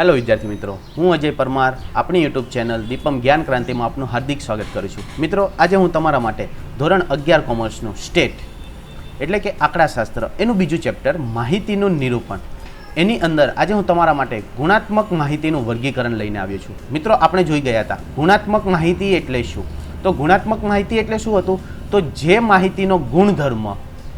Hello વિદ્યાર્થી મિત્રો, હું અજય પરમાર આપણી યુટ્યુબ ચેનલ દીપમ જ્ઞાન ક્રાંતિમાં આપનું હાર્દિક સ્વાગત કરું છું. મિત્રો, આજે હું તમારા માટે ધોરણ 11 કોમર્સનું સ્ટેટ એટલે કે આંકડાશાસ્ત્ર એનું બીજું ચેપ્ટર માહિતીનું નિરૂપણ એની અંદર આજે હું તમારા માટે ગુણાત્મક માહિતીનું વર્ગીકરણ લઈને આવ્યો છું. મિત્રો, આપણે જોઈ ગયા હતા ગુણાત્મક માહિતી એટલે શું. તો ગુણાત્મક માહિતી એટલે શું હતું? તો જે માહિતીનો ગુણધર્મ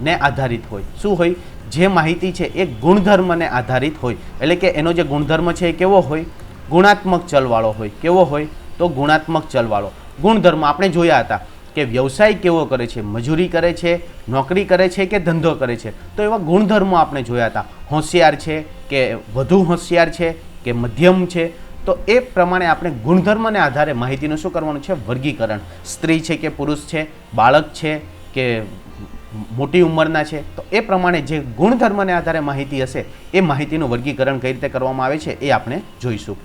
ને આધારિત હોય. શું હોય? જે માહિતી છે એ ગુણધર્મને આધારિત હોય, એટલે કે એનો જે ગુણધર્મ છે એ કેવો હોય? ગુણાત્મક ચલવાળો હોય. કેવો હોય? તો ગુણાત્મક ચલવાળો. ગુણધર્મ આપણે જોયા હતા કે વ્યવસાય કેવો કરે છે, મજૂરી કરે છે, નોકરી કરે છે કે ધંધો કરે છે. તો એવા ગુણધર્મો આપણે જોયા હતા. હોશિયાર છે કે વધુ હોશિયાર છે કે મધ્યમ છે. તો એ પ્રમાણે આપણે ગુણધર્મને આધારે માહિતીનું શું કરવાનું છે? વર્ગીકરણ. સ્ત્રી છે કે પુરુષ છે, બાળક છે કે મોટી ઉંમરના છે. તો એ પ્રમાણે જે ગુણધર્મને આધારે માહિતી હશે એ માહિતીનું વર્ગીકરણ કઈ રીતે કરવામાં આવે છે એ આપણે જોઈશું.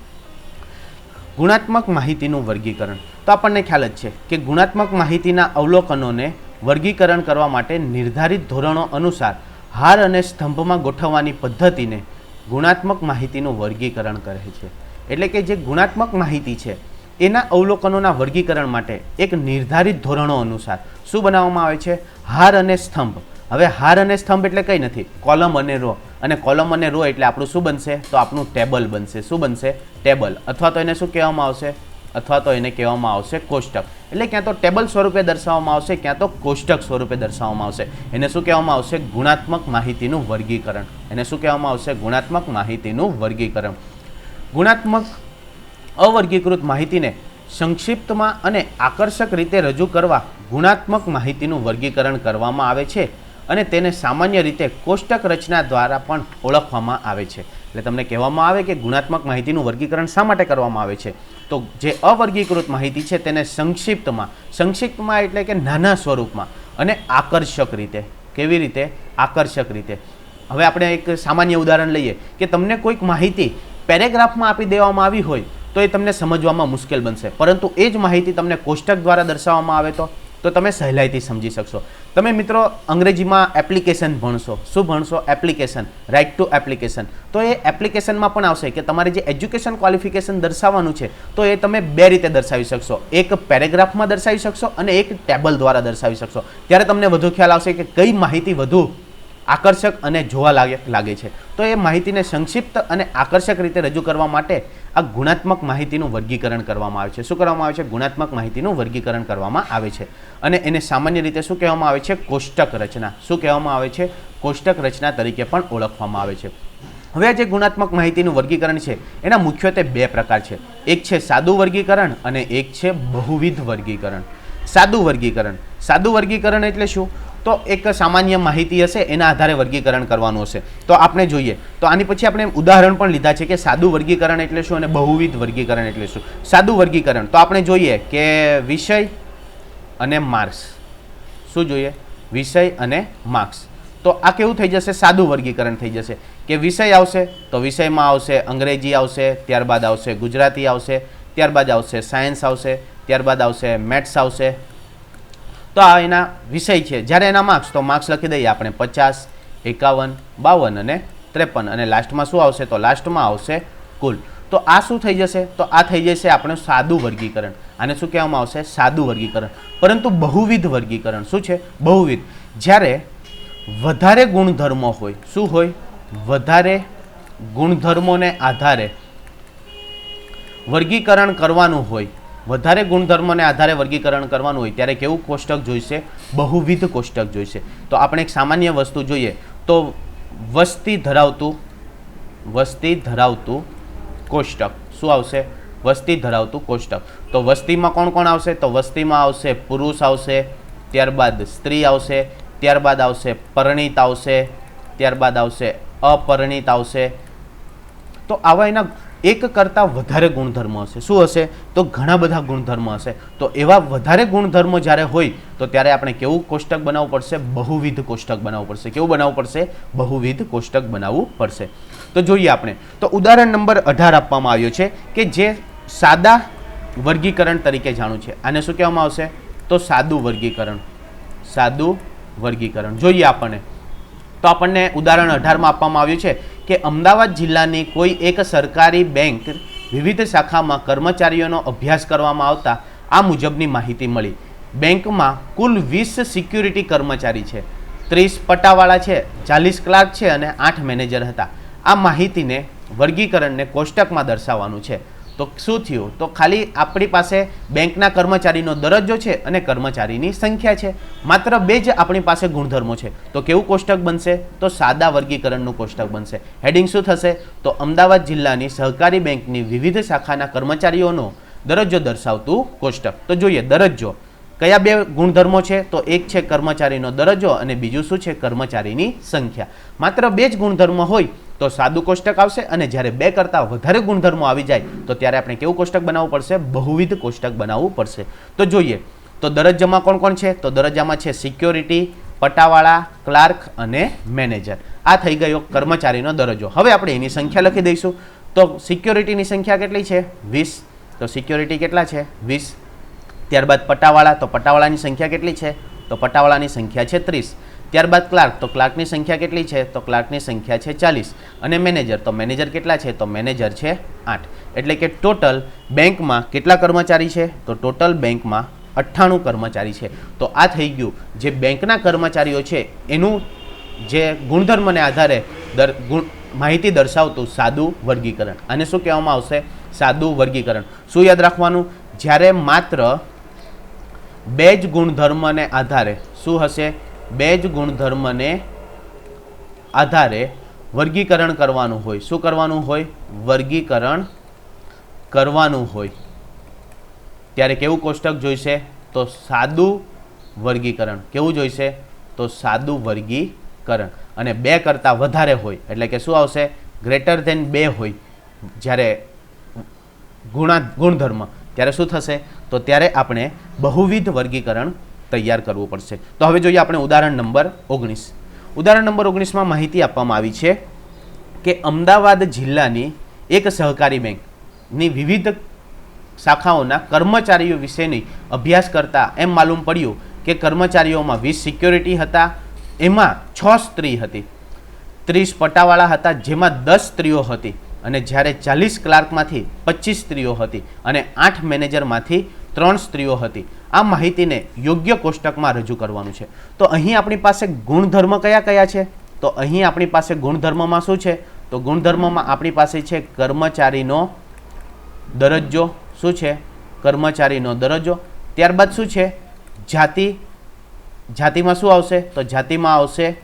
ગુણાત્મક માહિતીનું વર્ગીકરણ. તો આપણને ખ્યાલ જ છે કે ગુણાત્મક માહિતીના અવલોકનોને વર્ગીકરણ કરવા માટે નિર્ધારિત ધોરણો અનુસાર હાર અને સ્તંભમાં ગોઠવવાની પદ્ધતિને ગુણાત્મક માહિતીનું વર્ગીકરણ કહે છે. એટલે કે જે ગુણાત્મક માહિતી છે એના અવલોકનોના વર્ગીકરણ માટે એક નિર્ધારિત ધોરણો અનુસાર શું બનાવવામાં આવે છે? હાર અને સ્તંભ. હવે હાર અને સ્તંભ એટલે કંઈ નથી, કોલમ અને રો. અને કોલમ અને રો એટલે આપણું શું બનશે? તો આપણું ટેબલ બનશે. શું બનશે? ટેબલ. અથવા તો એને શું કહેવામાં આવશે? અથવા તો એને કહેવામાં આવશે કોષ્ટક. એટલે ક્યાં તો ટેબલ સ્વરૂપે દર્શાવવામાં આવશે, ક્યાં તો કોષ્ટક સ્વરૂપે દર્શાવવામાં આવશે. એને શું કહેવામાં આવશે? ગુણાત્મક માહિતીનું વર્ગીકરણ. એને શું કહેવામાં આવશે? ગુણાત્મક માહિતીનું વર્ગીકરણ. ગુણાત્મક અવર્ગીકૃત માહિતીને સંક્ષિપ્તમાં અને આકર્ષક રીતે રજૂ કરવા ગુણાત્મક માહિતીનું વર્ગીકરણ કરવામાં આવે છે અને તેને સામાન્ય રીતે કોષ્ટક રચના દ્વારા પણ ઓળખવામાં આવે છે. એટલે તમને કહેવામાં આવે કે ગુણાત્મક માહિતીનું વર્ગીકરણ શા માટે કરવામાં આવે છે? તો જે અવર્ગીકૃત માહિતી છે તેને સંક્ષિપ્તમાં એટલે કે નાના સ્વરૂપમાં અને આકર્ષક રીતે. કેવી રીતે? આકર્ષક રીતે. હવે આપણે એક સામાન્ય ઉદાહરણ લઈએ કે તમને કોઈક માહિતી પેરેગ્રાફમાં આપી દેવામાં આવી હોય તો એ તમને સમજવામાં મુશ્કેલ બનશે, પરંતુ એ જ માહિતી તમને કોષ્ટક દ્વારા દર્શાવવામાં આવે તો તમે સહેલાઈથી સમજી શકશો. તમે મિત્રો અંગ્રેજીમાં એપ્લિકેશન ભણશો. શું ભણશો? એપ્લિકેશન. Write to application. તો એ એપ્લિકેશનમાં પણ આવશે કે તમારે જે એજ્યુકેશન ક્વોલિફિકેશન દર્શાવવાનું છે તો એ તમે બે રીતે દર્શાવી શકશો. એક પેરેગ્રાફમાં દર્શાવી શકશો અને એક ટેબલ દ્વારા દર્શાવી શકશો. ત્યારે તમને વધુ ખ્યાલ આવશે કે કઈ માહિતી વધુ આકર્ષક અને જોવા લાગે છે. તો એ માહિતીને સંક્ષિપ્ત અને આકર્ષક રીતે રજૂ કરવા માટે આ ગુણાત્મક માહિતીનું વર્ગીકરણ કરવામાં આવે છે. શું કરવામાં આવે છે? ગુણાત્મક માહિતીનું વર્ગીકરણ કરવામાં આવે છે અને એને સામાન્ય રીતે શું કહેવામાં આવે છે? કોષ્ટક રચના. શું કહેવામાં આવે છે? કોષ્ટક રચના તરીકે પણ ઓળખવામાં આવે છે. હવે જે ગુણાત્મક માહિતીનું વર્ગીકરણ છે એના મુખ્યત્વે બે પ્રકાર છે. એક છે સાદું વર્ગીકરણ અને એક છે બહુવિધ વર્ગીકરણ. સાદું વર્ગીકરણ. સાદું વર્ગીકરણ એટલે શું? તો એક સામાન્ય માહિતી હશે એના આધારે વર્ગીકરણ કરવાનું હશે. તો આપણે જોઈએ તો આની પછી આપણે ઉદાહરણ પણ લીધા છે કે સાદું વર્ગીકરણ એટલે શું અને બહુવિધ વર્ગીકરણ એટલે શું. સાદું વર્ગીકરણ તો આપણે જોઈએ કે વિષય અને માર્ક્સ. શું જોઈએ? વિષય અને માર્ક્સ. તો આ કેવું થઈ જશે? સાદું વર્ગીકરણ થઈ જશે કે વિષય આવશે તો વિષયમાં આવશે અંગ્રેજી આવશે, ત્યારબાદ આવશે ગુજરાતી આવશે, ત્યારબાદ આવશે સાયન્સ આવશે, ત્યારબાદ આવશે મેથ્સ આવશે. તો આ એના વિષય છે. જ્યારે એના માર્ક્સ તો માર્ક્સ લખી દઈએ આપણે 50, 51, 52 અને 53 અને લાસ્ટમાં શું આવશે? તો લાસ્ટમાં આવશે કુલ. તો આ શું થઈ જશે? તો આ થઈ જશે આપણે સાદું વર્ગીકરણ. આને શું કહેવામાં આવશે? સાદું વર્ગીકરણ. પરંતુ બહુવિધ વર્ગીકરણ શું છે? બહુવિધ. જ્યારે વધારે ગુણધર્મો હોય. શું હોય? વધારે ગુણધર્મોને આધારે વર્ગીકરણ કરવાનું હોય. વધારે ગુણધર્મોને આધારે વર્ગીકરણ કરવાનું હોય ત્યારે કેવું કોષ્ટક જોઈશે? બહુવિધ કોષ્ટક જોઈશે. તો આપણે એક સામાન્ય વસ્તુ જોઈએ તો વસ્તી ધરાવતું કોષ્ટક. શું આવશે? વસ્તી ધરાવતું કોષ્ટક. તો વસ્તીમાં કોણ કોણ આવશે? તો વસ્તીમાં આવશે પુરુષ આવશે, ત્યારબાદ સ્ત્રી આવશે, ત્યારબાદ આવશે પરિણીત આવશે, ત્યારબાદ આવશે અપરિણીત આવશે. તો આવા એના એક કરતાં વધારે ગુણધર્મો હશે. શું હશે? તો ઘણા બધા ગુણધર્મો હશે. તો એવા વધારે ગુણધર્મો જ્યારે હોય તો ત્યારે આપણે કેવું કોષ્ટક બનાવવું પડશે? બહુવિધ કોષ્ટક બનાવવું પડશે. કેવું બનાવવું પડશે? બહુવિધ કોષ્ટક બનાવવું પડશે. તો જોઈએ આપણે તો ઉદાહરણ નંબર 18 આપવામાં આવ્યો છે કે જે સાદા વર્ગીકરણ તરીકે જાણું છે. આને શું કહેવામાં આવશે? તો સાદું વર્ગીકરણ. સાદું વર્ગીકરણ જોઈએ આપણને તો આપણને ઉદાહરણ 18માં આપવામાં આવ્યું છે કે અમદાવાદ જિલ્લાની કોઈ એક સરકારી બેંક વિવિધ શાખામાં કર્મચારીઓનો અભ્યાસ કરવામાં આવતા આ મુજબની માહિતી મળી. બેંકમાં કુલ 20 સિક્યુરિટી કર્મચારી છે, 30 પટ્ટાવાળા છે, 40 ક્લાર્ક છે અને 8 મેનેજર હતા. આ માહિતીને વર્ગીકરણને કોષ્ટકમાં દર્શાવવાનું છે. તો શું થયું? તો ખાલી આપણી પાસે બેંકના કર્મચારીનો દરજ્જો છે અને કર્મચારીની સંખ્યા છે. માત્ર 2 જ આપણી પાસે ગુણધર્મો છે. તો કેવું કોષ્ટક બનશે? તો સાદા વર્ગીકરણનું કોષ્ટક બનશે. હેડિંગ શું થશે? તો અમદાવાદ જિલ્લાની સહકારી બેંકની વિવિધ શાખાના કર્મચારીઓનો દરજ્જો દર્શાવતું કોષ્ટક. તો જોઈએ દરજ્જો કયા 2 ગુણધર્મો છે? તો એક છે કર્મચારીનો દરજ્જો અને બીજું શું છે? કર્મચારીની સંખ્યા. માત્ર 2 જ ગુણધર્મો હોય તો સાદું કોષ્ટક આવશે અને જ્યારે 2 કરતાં વધારે ગુણધર્મો આવી જાય તો ત્યારે આપણે કેવું કોષ્ટક બનાવવું પડશે? બહુવિધ કોષ્ટક બનાવવું પડશે. તો જોઈએ તો દરજ્જામાં કોણ કોણ છે? તો દરજ્જામાં છે સિક્યોરિટી, પટ્ટાવાળા, ક્લાર્ક અને મેનેજર. આ થઈ ગયો કર્મચારીનો દરજ્જો. હવે આપણે એની સંખ્યા લખી દઈશું. તો સિક્યોરિટીની સંખ્યા કેટલી છે? 20. તો સિક્યોરિટી કેટલા છે? 20. ત્યારબાદ પટ્ટાવાળા, તો પટ્ટાવાળાની સંખ્યા કેટલી છે? તો પટ્ટાવાળાની સંખ્યા છે 30. ત્યારબાદ ક્લાર્ક, તો ક્લાર્કની સંખ્યા કેટલી છે? તો ક્લાર્કની સંખ્યા છે 40. અને મેનેજર, તો મેનેજર કેટલા છે? તો મેનેજર છે 8. એટલે કે ટોટલ બેંકમાં કેટલા કર્મચારી છે? તો ટોટલ બેંકમાં 98 કર્મચારી છે. તો આ થઈ ગયું જે બેંકના કર્મચારીઓ છે એનું જે ગુણધર્મને આધારે માહિતી દર્શાવતું સાદું વર્ગીકરણ. આને શું કહેવામાં આવશે? સાદું વર્ગીકરણ. શું યાદ રાખવાનું? જ્યારે માત્ર 2 જ ગુણધર્મને આધારે શું હશે? 2 જ ગુણધર્મને આધારે વર્ગીકરણ કરવાનું હોય. શું કરવાનું હોય? વર્ગીકરણ કરવાનું હોય ત્યારે કેવું કોષ્ટક જોઈશે? તો સાદું વર્ગીકરણ. કેવું જોઈશે? તો સાદું વર્ગીકરણ. અને 2 કરતાં વધારે હોય એટલે કે શું આવશે? ગ્રેટર ધેન 2 હોય જ્યારે ગુણધર્મ, ત્યારે શું થશે? તો ત્યારે આપણે બહુવિધ વર્ગીકરણ તૈયાર કરવું પડશે. તો હવે જોઈએ આપણે ઉદાહરણ નંબર 19. ઉદાહરણ નંબર 19માં માહિતી આપવામાં આવી છે કે અમદાવાદ જિલ્લાની એક સહકારી બેંકની વિવિધ શાખાઓના કર્મચારીઓ વિશેની અભ્યાસ કરતા એમ માલુમ પડ્યું કે કર્મચારીઓમાં 20 સિક્યોરિટી હતા, એમાં 6 સ્ત્રી હતી, 30 પટ્ટાવાળા હતા જેમાં 10 સ્ત્રીઓ હતી અને જ્યારે 40 ક્લાર્કમાંથી 25 સ્ત્રીઓ હતી અને 8 મેનેજરમાંથી 3 સ્ત્રીઓ હતી. આ માહિતીને યોગ્ય કોષ્ટકમાં રજૂ કરવાનું છે. તો અહીં આપણી પાસે ગુણધર્મ કયા કયા છે? તો અહીં આપણી પાસે ગુણધર્મમાં શું છે? તો ગુણધર્મમાં આપણી પાસે છે કર્મચારીનો દરજ્જો. શું છે? કર્મચારીનો દરજ્જો. ત્યારબાદ શું છે? જાતિ. જાતિમાં શું આવશે? તો જાતિમાં આવશે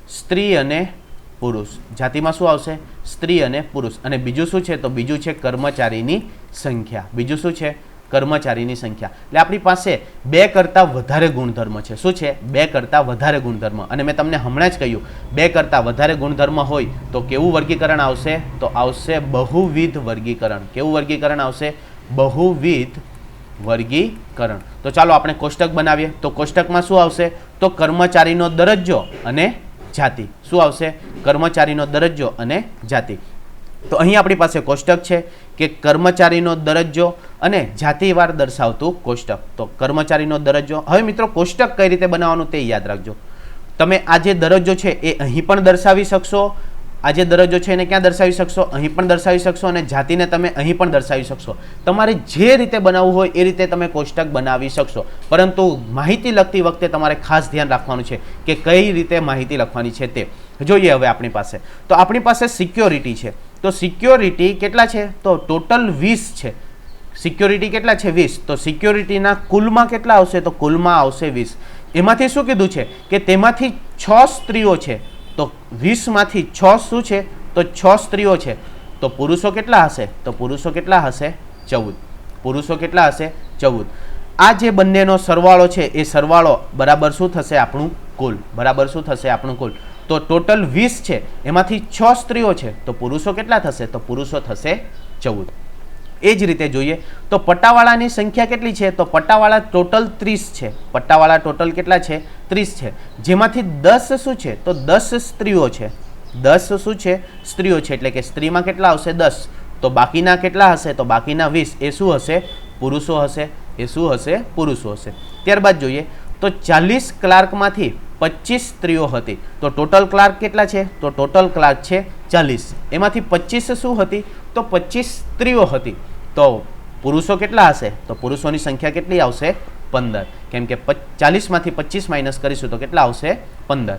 સ્ત્રી અને પુરુષ. જાતિમાં શું આવશે? સ્ત્રી અને પુરુષ. અને બીજું શું છે? તો બીજું છે કર્મચારીની સંખ્યા. બીજું શું છે? કર્મચારીની સંખ્યા. એટલે આપણી પાસે 2 કરતાં વધારે ગુણધર્મ છે. શું છે? 2 કરતાં વધારે ગુણધર્મ. અને મેં તમને હમણાં જ કહ્યું 2 કરતાં વધારે ગુણધર્મ હોય તો કેવું વર્ગીકરણ આવશે? તો આવશે બહુવિધ વર્ગીકરણ. કેવું વર્ગીકરણ આવશે? બહુવિધ વર્ગીકરણ. તો ચાલો આપણે કોષ્ટક બનાવીએ. તો કોષ્ટકમાં શું આવશે? તો કર્મચારીનો દરજ્જો અને જાતિ. શું આવશે? કર્મચારીનો દરજ્જો અને જાતિ. તો અહીં આપણી પાસે કોષ્ટક છે કે કર્મચારીનો દરજ્જો અને જાતિવાર દર્શાવતું કોષ્ટક. તો કર્મચારીનો દરજ્જો. હવે મિત્રો કોષ્ટક કઈ રીતે બનાવવાનું તે યાદ રાખજો. તમે આ જે દરજ્જો છે એ અહીં પણ દર્શાવી શકશો, આ જે દરજ્જો છે એને ક્યાં દર્શાવી શકશો? અહીં પણ દર્શાવી શકશો અને જાતિને તમે અહીં પણ દર્શાવી શકશો. તમારે જે રીતે બનાવવું હોય એ રીતે તમે કોષ્ટક બનાવી શકશો. પરંતુ માહિતી લખતી વખતે તમારે ખાસ ધ્યાન રાખવાનું છે કે કઈ રીતે માહિતી લખવાની છે તે. જોઈએ હવે આપણી પાસે. તો આપણી પાસે સિક્યોરિટી છે. તો સિક્યોરિટી કેટલા છે? તો ટોટલ 20 છે. સિક્યોરિટી કેટલા છે? 20. તો સિક્યોરિટીના કુલમાં કેટલા આવશે? તો કુલમાં આવશે 20. એમાંથી શું કીધું છે કે તેમાંથી 6 સ્ત્રીઓ છે. તો 20 માંથી 6 શું છે? તો 6 સ્ત્રીઓ છે. તો પુરુષો કેટલા હશે? તો પુરુષો કેટલા હશે? 14. પુરુષો કેટલા હશે? 14. આ જે બંનેનો સરવાળો છે એ સરવાળો બરાબર શું થશે? આપણું કુલ. બરાબર શું થશે? આપણું કુલ. તો ટોટલ 20 છે, એમાંથી 6 સ્ત્રીઓ છે, તો પુરુષો કેટલા થશે? તો પુરુષો થશે 14. એ જ રીતે જોઈએ તો પટ્ટાવાળાની સંખ્યા કેટલી છે? તો પટ્ટાવાળા ટોટલ 30 છે. પટ્ટાવાળા ટોટલ કેટલા છે? 30 છે. જેમાંથી 10 શું છે? તો 10 સ્ત્રીઓ છે. 10 શું છે? સ્ત્રીઓ છે. એટલે કે સ્ત્રીમાં કેટલા આવશે? 10. તો બાકીના કેટલા હશે? તો બાકીના 20 એ શું હશે? પુરુષો હશે. એ શું હશે? પુરુષો હશે. ત્યારબાદ જોઈએ તો 40 ક્લાર્કમાંથી 25 સ્ત્રીઓ હતી. તો ટોટલ ક્લાર્ક કેટલા છે? તો ટોટલ ક્લાર્ક છે 40. એમાંથી 25 શું હતી? તો 25 સ્ત્રીઓ હતી. તો પુરુષો કેટલા હશે? તો પુરુષોની સંખ્યા કેટલી આવશે? 15. કેમ કે 40માંથી 25 માઇનસ કરીશું તો કેટલા આવશે? 15.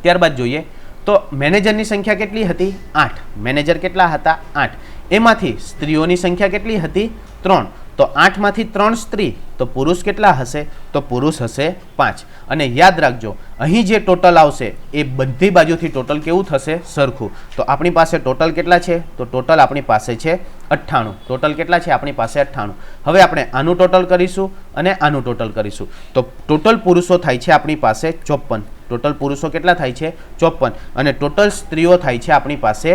ત્યારબાદ જોઈએ તો મેનેજરની સંખ્યા કેટલી હતી? 8. મેનેજર કેટલા હતા? 8. એમાંથી સ્ત્રીઓની સંખ્યા કેટલી હતી? 3. તો 8માંથી 3 સ્ત્રી, તો પુરુષ કેટલા હશે? તો પુરુષ હશે 5. અને યાદ રાખજો અહીં જે ટોટલ આવશે એ બધી બાજુથી ટોટલ કેવું થશે? સરખું. તો આપણી પાસે ટોટલ કેટલા છે? તો ટોટલ આપણી પાસે છે 98. ટોટલ કેટલા છે આપણી પાસે? 98. હવે આપણે આનું ટોટલ કરીશું અને આનું ટોટલ કરીશું. તો ટોટલ પુરુષો થાય છે આપણી પાસે 54. ટોટલ પુરુષો કેટલા થાય છે? 54. અને ટોટલ સ્ત્રીઓ થાય છે આપણી પાસે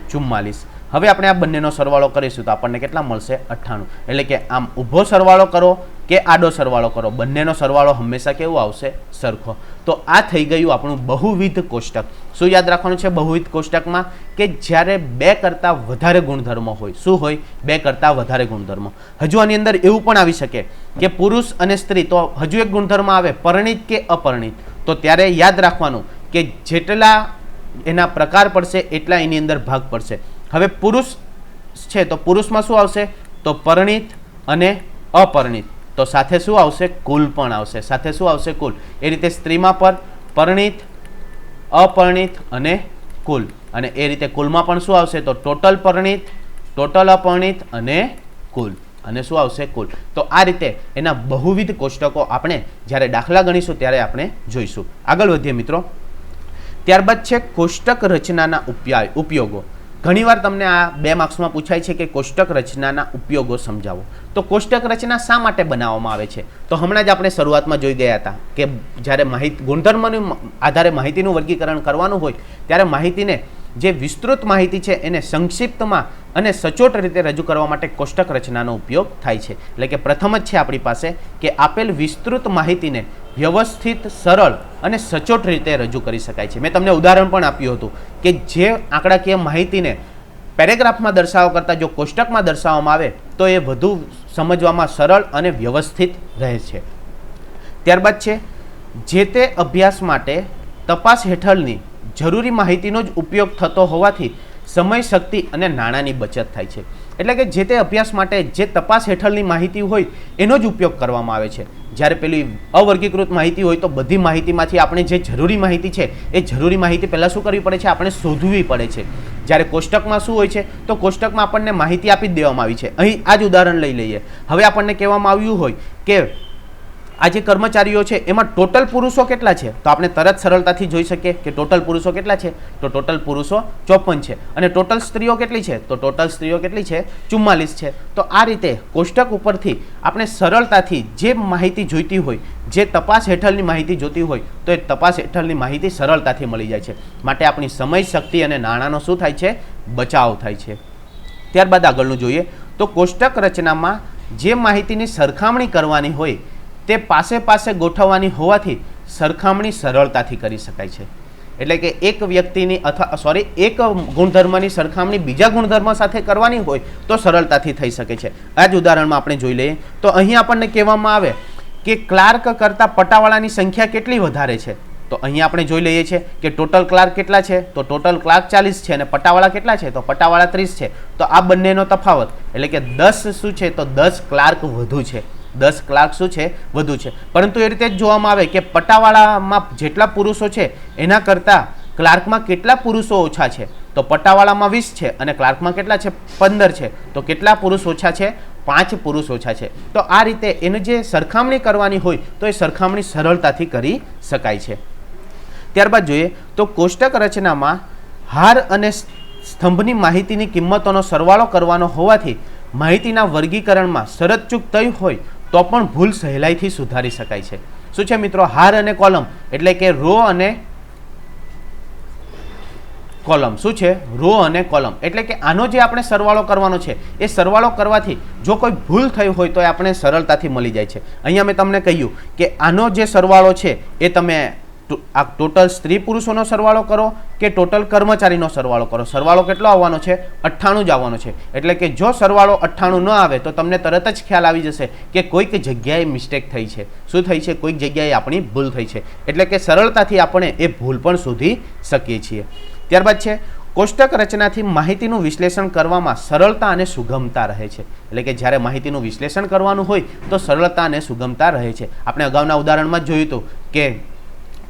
44. હવે આપણે આ બંનેનો સરવાળો કરીશું તો આપણને કેટલા મળશે? 98. એટલે કે આમ ઊભો સરવાળો કરો કે આડો સરવાળો કરો, બંનેનો સરવાળો હંમેશા કેવો આવશે? સરખો. તો આ થઈ ગયું આપણું બહુવિધ કોષ્ટક. શું યાદ રાખવાનું છે બહુવિધ કોષ્ટકમાં? કે જ્યારે 2 કરતાં વધારે ગુણધર્મો હોય. શું હોય? 2 કરતાં વધારે ગુણધર્મો. હજુ આની અંદર એવું પણ આવી શકે કે પુરુષ અને સ્ત્રી, તો હજુ એક ગુણધર્મ આવે પરિણીત કે અપરિણીત. તો ત્યારે યાદ રાખવાનું કે જેટલા એના પ્રકાર પડશે એટલા એની અંદર ભાગ પડશે. હવે પુરુષ છે તો પુરુષમાં શું આવશે? તો પરિણીત અને અપરિણીત. તો સાથે શું આવશે? કુલ પણ આવશે. સાથે શું આવશે? કુલ. એ રીતે સ્ત્રીમાં પર પરિણીત, અપરિણીત અને કુલ. અને એ રીતે કુલમાં પણ શું આવશે? તો ટોટલ પરિણીત, ટોટલ અપરિણીત અને કુલ. અને શું આવશે? કુલ. તો આ રીતે એના બહુવિધ કોષ્ટકો આપણે જ્યારે દાખલા ગણીશું ત્યારે આપણે જોઈશું. આગળ વધીએ મિત્રો. ત્યારબાદ છે કોષ્ટક રચનાના ઉપયોગો. ઘણીવાર તમને આ 2 માર્ક્સમાં પૂછાય છે કે કોષ્ટક રચનાના ઉપયોગો સમજાવો. તો કોષ્ટક રચના શા માટે બનાવવામાં આવે છે? તો હમણાં જ આપણે શરૂઆતમાં જોઈ ગયા હતા કે જ્યારે ગુણધર્મોના આધારે માહિતીનું વર્ગીકરણ કરવાનું હોય ત્યારે માહિતીને જે વિસ્તૃત માહિતી છે એને સંક્ષિપ્તમાં અને સચોટ રીતે રજૂ કરવા માટે કોષ્ટક રચનાનો ઉપયોગ થાય છે. એટલે કે પ્રથમ જ છે આપણી પાસે કે આપેલ વિસ્તૃત માહિતીને વ્યવસ્થિત, સરળ અને સચોટ રીતે રજૂ કરી શકાય છે. મેં તમને ઉદાહરણ પણ આપ્યું હતું કે જે આંકડાકીય માહિતીને પેરેગ્રાફમાં દર્શાવવા કરતાં જો કોષ્ટકમાં દર્શાવવામાં આવે તો એ વધુ સમજવામાં સરળ અને વ્યવસ્થિત રહે છે. ત્યારબાદ છે જે તે અભ્યાસ માટે તપાસ હેઠળની જરૂરી માહિતીનો જ ઉપયોગ થતો હોવાથી સમય, શક્તિ અને નાણાંની બચત થાય છે. એટલે કે જે તે અભ્યાસ માટે જે તપાસ હેઠળની માહિતી હોય એનો જ ઉપયોગ કરવામાં આવે છે. જ્યારે પેલી અવર્ગીકૃત માહિતી હોય તો બધી માહિતીમાંથી આપણે જે જરૂરી માહિતી છે એ જરૂરી માહિતી પહેલાં શું કરવી પડે છે? આપણે શોધવી પડે છે. જ્યારે કોષ્ટકમાં શું હોય છે? તો કોષ્ટકમાં આપણને માહિતી આપી જ દેવામાં આવી છે. અહીં આ જ ઉદાહરણ લઈ લઈએ. હવે આપણને કહેવામાં આવ્યું હોય કે આ જે કર્મચારીઓ છે એમાં ટોટલ પુરુષો કેટલા છે? તો આપણે તરત સરળતાથી જોઈ શકીએ કે ટોટલ પુરુષો કેટલા છે? તો ટોટલ પુરુષો 54 છે. અને ટોટલ સ્ત્રીઓ કેટલી છે? તો ટોટલ સ્ત્રીઓ કેટલી છે? 44 છે. તો આ રીતે કોષ્ટક ઉપરથી આપણે સરળતાથી જે માહિતી જોઈતી હોય, જે તપાસ હેઠળની માહિતી જોતી હોય તો એ તપાસ હેઠળની માહિતી સરળતાથી મળી જાય છે. માટે આપણી સમય, શક્તિ અને નાણાંનો શું થાય છે? બચાવ થાય છે. ત્યારબાદ આગળનું જોઈએ તો કોષ્ટક રચનામાં જે માહિતીની સરખામણી કરવાની હોય તે પાસે પાસે ગોઠવવાની હોવાથી સરખામણી સરળતાથી કરી શકાય છે. એટલે કે એક વ્યક્તિની એક ગુણધર્મની સરખામણી બીજા ગુણધર્મ સાથે કરવાની હોય તો સરળતાથી થઈ શકે છે. આ જ ઉદાહરણમાં આપણે જોઈ લઈએ તો અહીં આપણને કહેવામાં આવે કે ક્લાર્ક કરતાં પટાવાળાની સંખ્યા કેટલી વધારે છે? તો અહીં આપણે જોઈ લઈએ છીએ કે ટોટલ ક્લાર્ક કેટલા છે? તો ટોટલ ક્લાર્ક 40 છે અને પટાવાળા કેટલા છે? તો પટાવાળા 30 છે. તો આ બંનેનો તફાવત એટલે કે 10 શું છે? તો 10 ક્લાર્ક વધુ છે. 10 ક્લાર્ક શું છે? વધુ છે. પરંતુ એ રીતે જ જોવામાં આવે કે પટાવાળામાં જેટલા પુરુષો છે એના કરતાં ક્લાર્કમાં કેટલા પુરુષો ઓછા છે? તો પટાવાળામાં 20 છે અને ક્લાર્કમાં કેટલા છે? 15 છે. તો કેટલા પુરુષ ઓછા છે? 5 પુરુષ ઓછા છે. તો આ રીતે એની જે સરખામણી કરવાની હોય તો એ સરખામણી સરળતાથી કરી શકાય છે. ત્યારબાદ જોઈએ તો કોષ્ટક રચનામાં હાર અને સ્તંભની માહિતીની કિંમતોનો સરવાળો કરવાનો હોવાથી માહિતીના વર્ગીકરણમાં શરતચૂક થઈ હોય તો પણ ભૂલ સહેલાઈથી સુધારી શકાય છે. શું છે મિત્રો? હાર અને કોલમ એટલે કે રો અને કોલમ. શું છે? રો અને કોલમ. એટલે કે આનો જે આપણે સરવાળો કરવાનો છે એ સરવાળો કરવાથી જો કોઈ ભૂલ થઈ હોય તો એ આપણે સરળતાથી મળી જાય છે. અહીંયા મેં તમને કહ્યું કે આનો જે સરવાળો છે એ તમે આ ટોટલ સ્ત્રી પુરુષોનો સરવાળો કરો કે ટોટલ કર્મચારીનો સરવાળો કરો. સરવાળો કેટલો આવવાનો છે? 98 જ આવવાનો છે. એટલે કે જો સરવાળો 98 ન આવે તો તમને તરત જ ખ્યાલ આવી જશે કે કોઈક જગ્યાએ મિસ્ટેક થઈ છે. શું થઈ છે? કોઈક જગ્યાએ આપણી ભૂલ થઈ છે. એટલે કે સરળતાથી આપણે એ ભૂલ પણ શોધી શકીએ છીએ. ત્યારબાદ છે કોષ્ટક રચનાથી માહિતીનું વિશ્લેષણ કરવામાં સરળતા અને સુગમતા રહે છે. એટલે કે જ્યારે માહિતીનું વિશ્લેષણ કરવાનું હોય તો સરળતા અને સુગમતા રહે છે. આપણે અગાઉના ઉદાહરણમાં જ જોયું હતું કે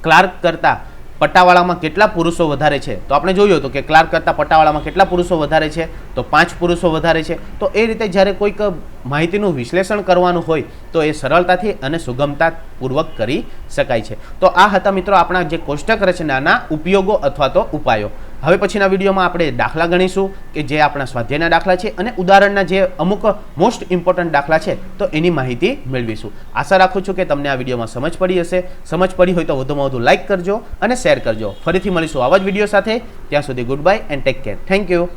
ક્લાર્ક કરતાં પટ્ટાવાળામાં કેટલા પુરુષો વધારે છે, તો આપણે જોયું હતું કે ક્લાર્ક કરતાં પટ્ટાવાળામાં કેટલા પુરુષો વધારે છે, તો 5 પુરુષો વધારે છે. તો એ રીતે જ્યારે કોઈક માહિતીનું વિશ્લેષણ કરવાનું હોય તો એ સરળતાથી અને સુગમતાપૂર્વક કરી શકાય છે. તો આ હતા મિત્રો આપણા જે કોષ્ટક રચનાના ઉપયોગો અથવા તો ઉપાયો. હવે પછીના વિડીયોમાં આપણે દાખલા ગણીશું કે જે આપણા સ્વાધ્યાયના દાખલા છે અને ઉદાહરણના જે અમુક મોસ્ટ ઇમ્પોર્ટન્ટ દાખલા છે તો એની માહિતી મેળવીશું. આશા રાખું છું કે તમને આ વિડીયોમાં સમજ પડી હશે. સમજ પડી હોય તો વધુમાં વધુ લાઇક કરજો અને શેર કરજો. ફરીથી મળીશું આવા જ વિડીયો સાથે. ત્યાં સુધી good bye and take care. Thank you.